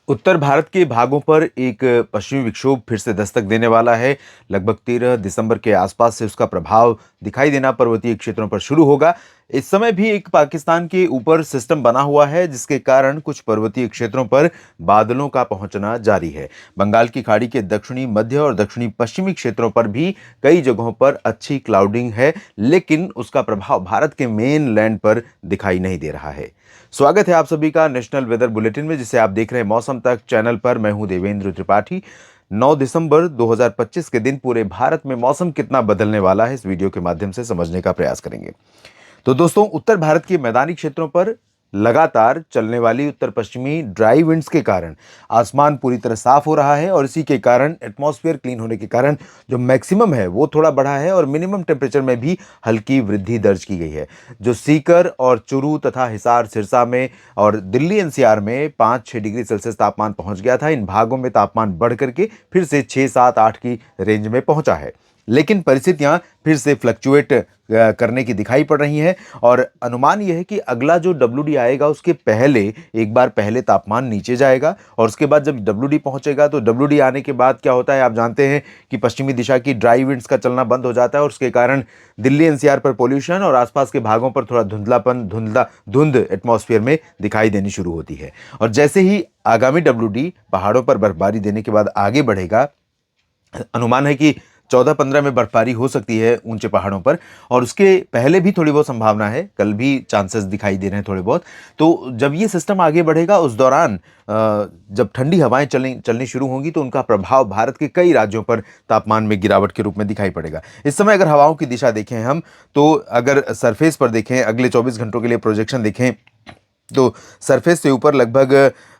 उत्तर भारत के भागों पर एक पश्चिमी विक्षोभ फिर से दस्तक देने वाला है। लगभग 13 दिसंबर के आसपास से उसका प्रभाव दिखाई देना पर्वतीय क्षेत्रों पर शुरू होगा। इस समय भी एक पाकिस्तान के ऊपर सिस्टम बना हुआ है, जिसके कारण कुछ पर्वतीय क्षेत्रों पर बादलों का पहुंचना जारी है। बंगाल की खाड़ी के दक्षिणी मध्य और दक्षिणी पश्चिमी क्षेत्रों पर भी कई जगहों पर अच्छी क्लाउडिंग है, लेकिन उसका प्रभाव भारत के मेन लैंड पर दिखाई नहीं दे रहा है। स्वागत है आप सभी का नेशनल वेदर बुलेटिन में, जिसे आप देख रहे हैं मौसम तक चैनल पर। मैं हूं देवेंद्र त्रिपाठी। 9 दिसंबर 2025 के दिन पूरे भारत में मौसम कितना बदलने वाला है, इस वीडियो के माध्यम से समझने का प्रयास करेंगे। तो दोस्तों, उत्तर भारत के मैदानी क्षेत्रों पर लगातार चलने वाली उत्तर पश्चिमी ड्राई विंड्स के कारण आसमान पूरी तरह साफ हो रहा है, और इसी के कारण एटमॉस्फेयर क्लीन होने के कारण जो मैक्सिमम है वो थोड़ा बढ़ा है, और मिनिमम टेम्परेचर में भी हल्की वृद्धि दर्ज की गई है। जो सीकर और चुरू तथा हिसार सिरसा में और दिल्ली एनसीआर में 5-6 डिग्री सेल्सियस तापमान पहुंच गया था, इन भागों में तापमान बढ़ करके फिर से 6-7-8 की रेंज में पहुंचा है। लेकिन परिस्थितियां फिर से फ्लक्चुएट करने की दिखाई पड़ रही हैं, और अनुमान यह है कि अगला जो WD आएगा उसके पहले एक बार पहले तापमान नीचे जाएगा, और उसके बाद जब WD पहुंचेगा तो WD आने के बाद क्या होता है आप जानते हैं कि पश्चिमी दिशा की ड्राई विंड्स का चलना बंद हो जाता है, और उसके कारण दिल्ली एनसीआर पर पोल्यूशन और आसपास के भागों पर थोड़ा धुंध एटमॉस्फेयर में दिखाई देनी शुरू होती है। और जैसे ही आगामी WD पहाड़ों पर बर्फबारी देने के बाद आगे बढ़ेगा, अनुमान है कि 14-15 में बर्फबारी हो सकती है ऊंचे पहाड़ों पर, और उसके पहले भी थोड़ी बहुत संभावना है, कल भी चांसेस दिखाई दे रहे हैं थोड़े बहुत। तो जब ये सिस्टम आगे बढ़ेगा, उस दौरान जब ठंडी हवाएं चलनी शुरू होंगी, तो उनका प्रभाव भारत के कई राज्यों पर तापमान में गिरावट के रूप में दिखाई पड़ेगा। इस समय अगर हवाओं की दिशा देखें हम, तो अगर सरफेस पर देखें, अगले 24 घंटों के लिए प्रोजेक्शन देखें, तो सरफेस से ऊपर लगभग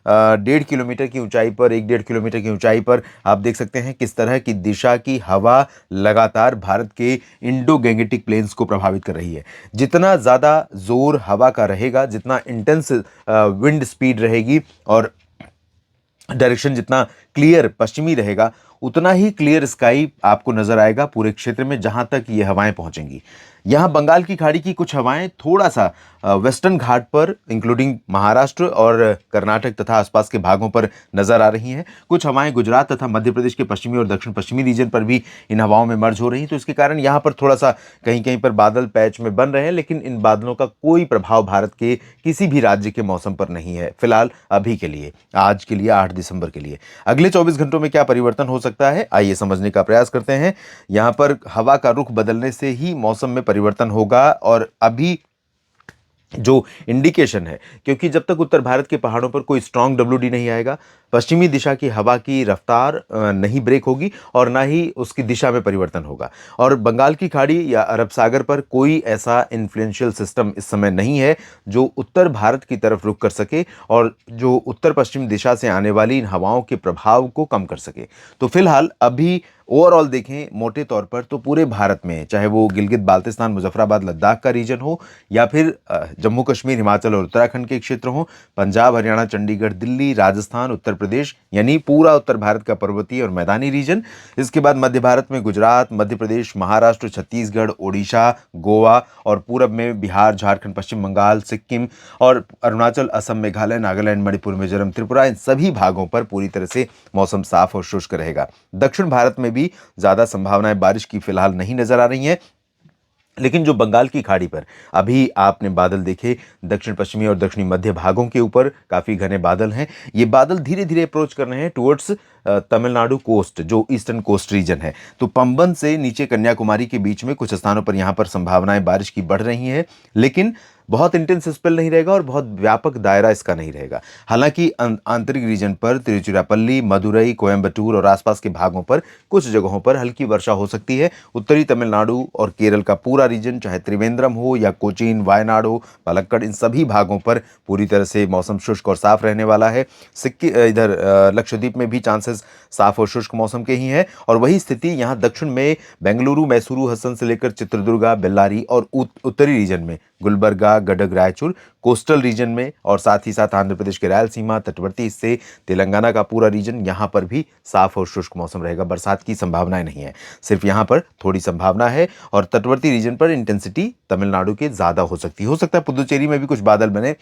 1.5 किलोमीटर की ऊंचाई पर, 1-1.5 किलोमीटर की ऊंचाई पर आप देख सकते हैं किस तरह की दिशा की हवा लगातार भारत के इंडो गैंगेटिक प्लेन्स को प्रभावित कर रही है। जितना ज़्यादा जोर हवा का रहेगा, जितना इंटेंस विंड स्पीड रहेगी, और डायरेक्शन जितना क्लियर पश्चिमी रहेगा, उतना ही क्लियर स्काई आपको नजर आएगा पूरे क्षेत्र में जहां तक ये हवाएं पहुंचेंगी। यहां बंगाल की खाड़ी की कुछ हवाएं थोड़ा सा वेस्टर्न घाट पर, इंक्लूडिंग महाराष्ट्र और कर्नाटक तथा आसपास के भागों पर नजर आ रही हैं। कुछ हवाएं गुजरात तथा मध्य प्रदेश के पश्चिमी और दक्षिण पश्चिमी रीजन पर भी इन हवाओं में मर्ज हो रही हैं। तो इसके कारण यहाँ पर थोड़ा सा कहीं कहीं पर बादल पैच में बन रहे हैं, लेकिन इन बादलों का कोई प्रभाव भारत के किसी भी राज्य के मौसम पर नहीं है फिलहाल, अभी के लिए, आज के लिए, 8 दिसंबर के लिए। अगले 24 घंटों में क्या परिवर्तन हो सकता है, आइए समझने का प्रयास करते हैं। यहाँ पर हवा का रुख बदलने से ही मौसम में परिवर्तन होगा, और अभी जो इंडिकेशन है, क्योंकि जब तक उत्तर भारत के पहाड़ों पर कोई स्ट्रांग WD नहीं आएगा, पश्चिमी दिशा की हवा की रफ्तार नहीं ब्रेक होगी, और ना ही उसकी दिशा में परिवर्तन होगा। और बंगाल की खाड़ी या अरब सागर पर कोई ऐसा इन्फ्लुएंशियल सिस्टम इस समय नहीं है जो उत्तर भारत की तरफ रुख कर सके और जो उत्तर पश्चिम दिशा से आने वाली इन हवाओं के प्रभाव को कम कर सके। तो फिलहाल अभी ओवरऑल देखें मोटे तौर पर, तो पूरे भारत में, चाहे वो गिलगित बाल्टिस्तान मुजफ्फराबाद लद्दाख का रीजन हो, या फिर जम्मू कश्मीर हिमाचल और उत्तराखंड के क्षेत्र हो, पंजाब हरियाणा चंडीगढ़ दिल्ली राजस्थान उत्तर प्रदेश, यानी पूरा उत्तर भारत का पर्वतीय और मैदानी रीजन। इसके बाद मध्य भारत में गुजरात, मध्य प्रदेश, महाराष्ट्र, छत्तीसगढ़, ओडिशा, गोवा, और पूरब में बिहार, झारखंड, पश्चिम बंगाल, सिक्किम, और अरुणाचल, असम, मेघालय, नागालैंड, मणिपुर, मिजोरम, त्रिपुरा, इन सभी भागों पर पूरी तरह से मौसम साफ और शुष्क रहेगा। दक्षिण भारत में भी ज्यादा संभावनाएं बारिश की फिलहाल नहीं नजर आ रही हैं, लेकिन जो बंगाल की खाड़ी पर अभी आपने बादल देखे, दक्षिण पश्चिमी और दक्षिणी मध्य भागों के ऊपर काफ़ी घने बादल हैं। ये बादल धीरे धीरे अप्रोच कर रहे हैं टुवर्ड्स तमिलनाडु कोस्ट, जो ईस्टर्न कोस्ट रीजन है। तो पंबन से नीचे कन्याकुमारी के बीच में कुछ स्थानों पर यहाँ पर संभावनाएं बारिश की बढ़ रही हैं, लेकिन बहुत इंटेंस स्पेल नहीं रहेगा और बहुत व्यापक दायरा इसका नहीं रहेगा। हालांकि आंतरिक रीजन पर तिरुचिरापल्ली, मदुरई, कोयम्बटूर और आसपास के भागों पर कुछ जगहों पर हल्की वर्षा हो सकती है। उत्तरी तमिलनाडु और केरल का पूरा रीजन, चाहे त्रिवेंद्रम हो या कोचीन, वायनाड हो, पलक्कड़, इन सभी भागों पर पूरी तरह से मौसम शुष्क और साफ रहने वाला है। सिक्किम, इधर लक्षद्वीप में भी चांसेस साफ और शुष्क मौसम के ही हैं, और वही स्थिति यहाँ दक्षिण में बेंगलुरु, मैसूरू, हसन से लेकर चित्रदुर्गा, बेल्लारी, और उत्तरी रीजन में गुलबर्गा, गडग, रायचूर, कोस्टल रीजन में, और साथ ही साथ आंध्र प्रदेश के रायलसीमा, तटवर्ती हिस्से, तेलंगाना का पूरा रीजन, यहाँ पर भी साफ और शुष्क मौसम रहेगा। बरसात की संभावनाएं नहीं है, सिर्फ यहाँ पर थोड़ी संभावना है, और तटवर्ती रीजन पर इंटेंसिटी तमिलनाडु के ज्यादा हो सकती है। हो सकता है पुदुचेरी में भी कुछ बादल बने।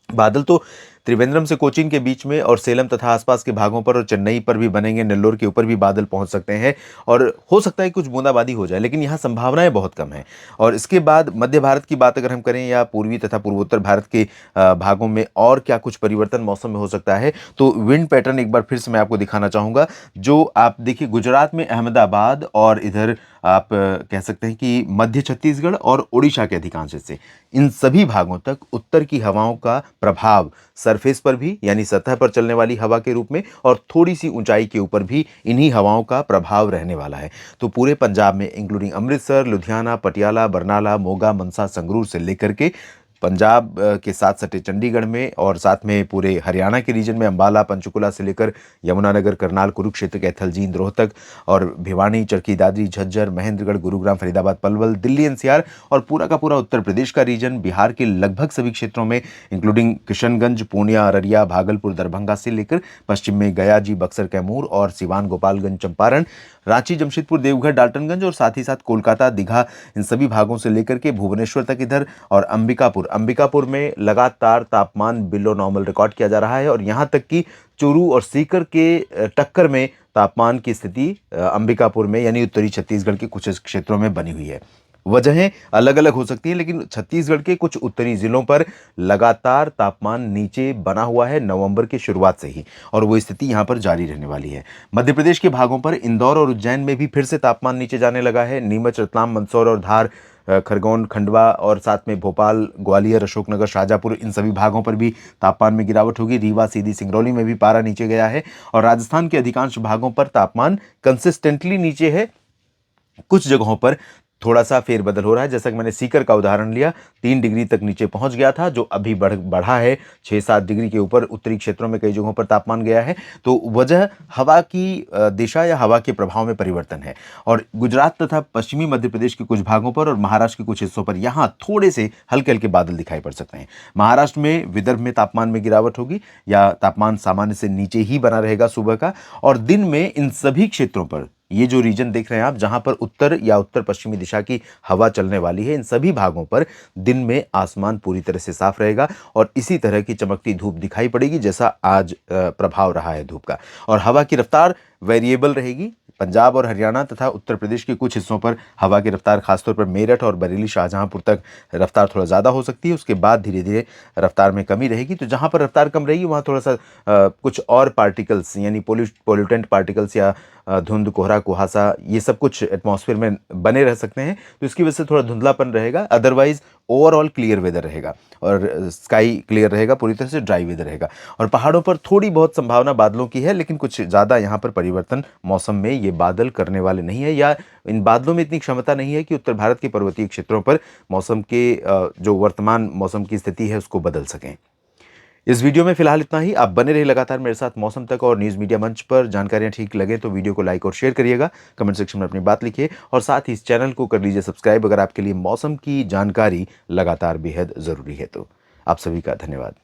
बादल तो त्रिवेंद्रम से कोचीन के बीच में और सेलम तथा आसपास के भागों पर और चेन्नई पर भी बनेंगे, नेल्लोर के ऊपर भी बादल पहुंच सकते हैं और हो सकता है कुछ बूंदाबांदी हो जाए, लेकिन यहाँ संभावनाएं बहुत कम है। और इसके बाद मध्य भारत की बात अगर हम करें या पूर्वी तथा पूर्वोत्तर भारत के भागों में और क्या कुछ परिवर्तन मौसम में हो सकता है, तो विंड पैटर्न एक बार फिर से मैं आपको दिखाना चाहूँगा। जो आप देखिए गुजरात में अहमदाबाद और इधर आप कह सकते हैं कि मध्य छत्तीसगढ़ और उड़ीसा के अधिकांश हिस्से, इन सभी भागों तक उत्तर की हवाओं का प्रभाव सरफेस पर भी यानी सतह पर चलने वाली हवा के रूप में और थोड़ी सी ऊंचाई के ऊपर भी इन्हीं हवाओं का प्रभाव रहने वाला है। तो पूरे पंजाब में इंक्लूडिंग अमृतसर, लुधियाना, पटियाला, बरनाला, मोगा, मनसा, संगरूर से लेकर के पंजाब के साथ सटे चंडीगढ़ में और साथ में पूरे हरियाणा के रीजन में अंबाला, पंचकुला से लेकर यमुनानगर, करनाल, कुरुक्षेत्र, कैथल, जींद, रोहतक और भिवानी, चरखी दादरी, झज्जर, महेंद्रगढ़, गुरुग्राम, फरीदाबाद, पलवल, दिल्ली एनसीआर और पूरा का पूरा उत्तर प्रदेश का रीजन, बिहार के लगभग सभी क्षेत्रों में इंक्लूडिंग किशनगंज, पूर्णिया, अररिया, भागलपुर, दरभंगा से लेकर पश्चिम में गया जी, बक्सर, कैमूर और सिवान, गोपालगंज, चंपारण, रांची, जमशेदपुर, देवघर, डाल्टनगंज और साथ ही साथ कोलकाता, दीघा, इन सभी भागों से लेकर के भुवनेश्वर तक इधर और अंबिकापुर में लगातार तापमान बिलो नॉर्मल रिकॉर्ड किया जा रहा है और यहाँ तक कि चूरू और सीकर के टक्कर में तापमान की स्थिति अंबिकापुर में यानी उत्तरी छत्तीसगढ़ के कुछ क्षेत्रों में बनी हुई है। वजहें अलग अलग हो सकती हैं, लेकिन छत्तीसगढ़ के कुछ उत्तरी जिलों पर लगातार तापमान नीचे बना हुआ है नवंबर की शुरुआत से ही और वो स्थिति यहाँ पर जारी रहने वाली है। मध्य प्रदेश के भागों पर इंदौर और उज्जैन में भी फिर से तापमान नीचे जाने लगा है। नीमच, रतलाम, मंदसौर और धार, खरगोन, खंडवा और साथ में भोपाल, ग्वालियर, अशोकनगर, शाजापुर, इन सभी भागों पर भी तापमान में गिरावट होगी। रीवा, सीधी, सिंगरौली में भी पारा नीचे गया है और राजस्थान के अधिकांश भागों पर तापमान कंसिस्टेंटली नीचे है। कुछ जगहों पर थोड़ा सा फेरबदल हो रहा है, जैसा कि मैंने सीकर का उदाहरण लिया, 3 डिग्री तक नीचे पहुंच गया था, जो अभी बढ़ा है 6-7 डिग्री के ऊपर। उत्तरी क्षेत्रों में कई जगहों पर तापमान गया है। तो वजह हवा की दिशा या हवा के प्रभाव में परिवर्तन है और गुजरात तथा पश्चिमी मध्य प्रदेश के कुछ भागों पर और महाराष्ट्र के कुछ हिस्सों पर यहाँ थोड़े से हल्के हल्के बादल दिखाई पड़ सकते हैं। महाराष्ट्र में, विदर्भ में तापमान में गिरावट होगी या तापमान सामान्य से नीचे ही बना रहेगा सुबह का और दिन में इन सभी क्षेत्रों पर, ये जो रीजन देख रहे हैं आप जहां पर उत्तर या उत्तर पश्चिमी दिशा की हवा चलने वाली है, इन सभी भागों पर दिन में आसमान पूरी तरह से साफ रहेगा और इसी तरह की चमकती धूप दिखाई पड़ेगी जैसा आज प्रभाव रहा है धूप का। और हवा की रफ्तार वेरिएबल रहेगी। पंजाब और हरियाणा तथा उत्तर प्रदेश के कुछ हिस्सों पर हवा की रफ्तार खासतौर पर मेरठ और बरेली, शाहजहांपुर तक रफ्तार थोड़ा ज़्यादा हो सकती है। उसके बाद धीरे धीरे रफ्तार में कमी रहेगी। तो जहां पर रफ्तार कम रहेगी वहां थोड़ा सा कुछ और पार्टिकल्स यानी पोल्यूटेंट पार्टिकल्स या धुंध, कोहरा, कुहासा, ये सब कुछ एटमॉस्फेयर में बने रह सकते हैं। तो इसकी वजह से थोड़ा धुंधलापन रहेगा। अदरवाइज ओवरऑल क्लियर वेदर रहेगा और स्काई क्लियर रहेगा, पूरी तरह से ड्राई वेदर रहेगा। और पहाड़ों पर थोड़ी बहुत संभावना बादलों की है, लेकिन कुछ ज़्यादा यहाँ पर परिवर्तन मौसम में ये बादल करने वाले नहीं है या इन बादलों में इतनी क्षमता नहीं है कि उत्तर भारत के पर्वतीय क्षेत्रों पर मौसम के जो वर्तमान मौसम की स्थिति है उसको बदल सकें। इस वीडियो में फिलहाल इतना ही। आप बने रहिए लगातार मेरे साथ मौसम तक और न्यूज़ मीडिया मंच पर। जानकारियां ठीक लगे तो वीडियो को लाइक और शेयर करिएगा, कमेंट सेक्शन में अपनी बात लिखिए और साथ ही इस चैनल को कर लीजिए सब्सक्राइब अगर आपके लिए मौसम की जानकारी लगातार बेहद ज़रूरी है तो। आप सभी का धन्यवाद।